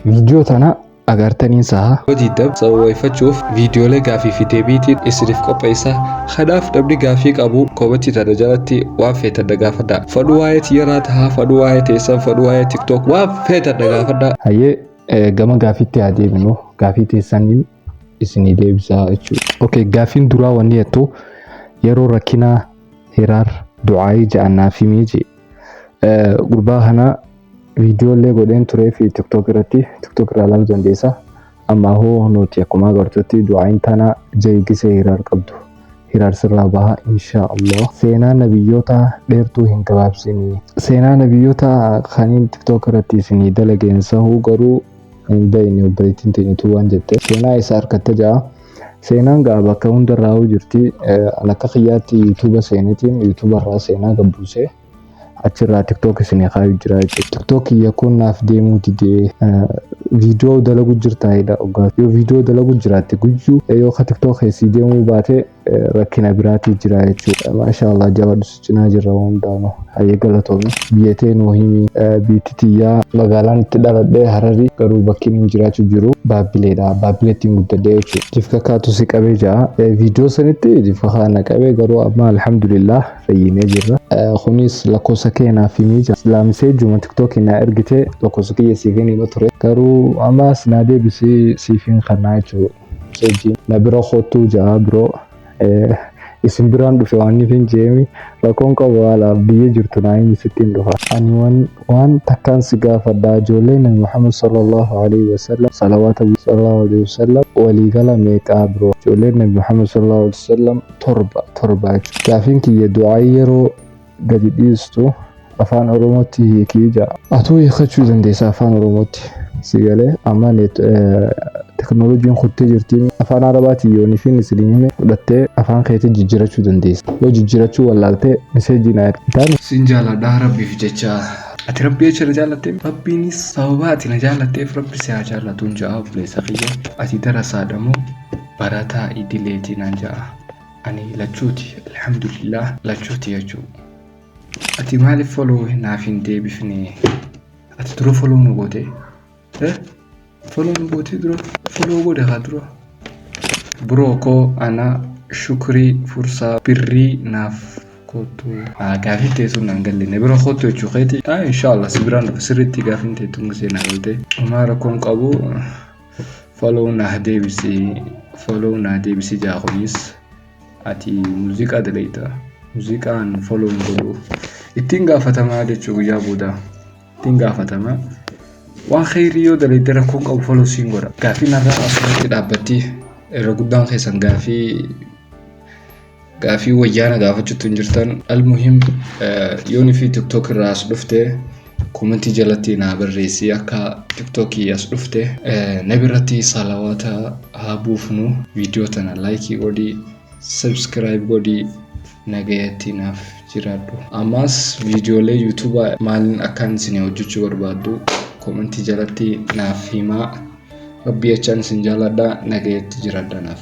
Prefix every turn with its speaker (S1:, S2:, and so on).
S1: فيديو تنا agartaniin saha hojii dab sababeeffachuuf viidiyoolee gaafii fi deebiitiin isiniif qopheessa. Kanaaf namni gaafii qabu koomatti tana jalatti waan feetan gaafadha. Fadhu waa'ee xiyyaraa tahaa, fadhu waa'ee teessan, fadhu waa'ee tiktok waan feetan gaafadha. Hayyee gama gaafiitti haa deebinu. Gaafii teessaniin isinii deebisaa jechuudha. Okay, gaafiin duraa wanni jettu yeroo rakkinaa hiraar du'aayii ja'annaa fi miiji gurbaa kana viidiyoolee godheen turee fi tiktok irratti tiktok irraa ilaaluu dandeessa. Amma hoo nuti akkuma agartutti du'aayin tana jeegisee hiraar qabdu. Hiraar sirraa baha insha Allah. Seenaa nabiyyoota dheertuu hin gabaabsini. Seenaa nabiyyoota kaniin tiktok irratti isinii dalageen sahuu garuu hin beekne obboleettiin teenyatu waan jette. Seenaa isaa harkatta ja'a. Seenaan gaa bakka hundarraa jirti. Akka xiyyaatti yuutuuba seenetiin yuutuuba irraa seenaa gabbuusee achirraa tiktok isinii kaayuu jira jechuudha. Tiktok yakkuun naaf deemuu didee viidiyoo dalagu jirta jedha ogaa. Yoo viidiyoo dalagu jiraatte guyyuu yoo ka tiktok keessi deemuu baate rakkina biraatii jira jechuudha. Maashaallah jabadus cinaa jirra hundaanuu. Hayyee galatoomne biyyatee nuu himi biitti tiyyaa magaalaan itti dhaladhee Hararii garuu bakki inni jiraachuu jiru Baabbileedha. Baabbileettiin guddadhee jechuudha. Jifka kaatu si qabee jira. Viidiyoo sanitti jifka kana qabee garuu amma alhamdulillah fayyinee jirra. Kunis lakkoofsa keenyaa fi miija islaamisee juma tiktok na ergite lakkoofsa kiyya siifin hima ture. Garuu amma sinaa deebisee siifin kannaa jechuudha. Seejjiin na bira kootuu ja'a biroo isin biraan dhufe waan ifin jeemi rakkoon qabu haala biyya jirtu naa inni sittiin dhufa. Ani waan takkaan si gaafadhaa ijoollee Nabi Muhammad sallallahu alaihi wasallam salawaata sallallahu alaihi wasallam waliigala meeqaa biroo? Ijoollee Nabi Muhammad sallallahu alaihi wasallam torba jechuudha. Gaafiin kiyya du'aa yeroo gadi dhiistu afaan oromootti hiikii ja'a. Atuu hiikachuu dandeessa afaan oromootti si galee amma teknooloojiin kuttee jirtiin afaan arabaati yoon ifin isin hime fudhattee afaan keetti jijjiirachuu dandeessa. Yoo jijjiirachuu wallaaltee meseejii na ergitaan sin jaaladhaa rabbiif jecha. Ati rabbii jecha na jaallattee rabbiinis sababa ati na jaallatteef rabbi si haa jaallatuun ja'a obboleessa kiyya. Ati darasaadha moo barataa idileetii naan ja'a. Ani lachuuti alhamdulillah lachuuti jechuudha. Ati maaliif follow naaf hin deebifne? Ati dura follow nu goote? Follow nu goote dura? Follow godhe haa dura. Biroo koo ana shukrii fursaa birrii naaf kootu. Gaafii teessuun naan galle bira kootu jechuu keeti. Inshallah si biraan dhufa sirriitti gaafiin teettuun seenaa galte. Umaa rakkoon qabu follow naa deebisi jaa kunis. Ati muuziqaa daleeyta. Muuziqaan follow godhu ittiin gaafatamaa jechuu guyyaa booda ittiin gaafatamaa waan khayrii yoo daleeyte rakkoon qabu follow siin godha. Gaafiin har'a asirratti dhaabbatti irra guddaan keessan gaafii wayyaana gaafachuutu hin jirtan. Almuhim yoonii fi tiktok irraa as dhufte komentii jalatti naa barreessi akka tiktokii as dhufte nabirratti salawaata haa buufnu. Viidiyoo tana laayikii godhi subscribe godhi nagayatti naaf jiraadhu. Ammas viidiyoolee yuutuuba maalin akkaan isin hojjechuu barbaaddu komentii jalatti naaf himaa. Rabbi jechaan isin jaaladha nagayatti jiraadha naaf.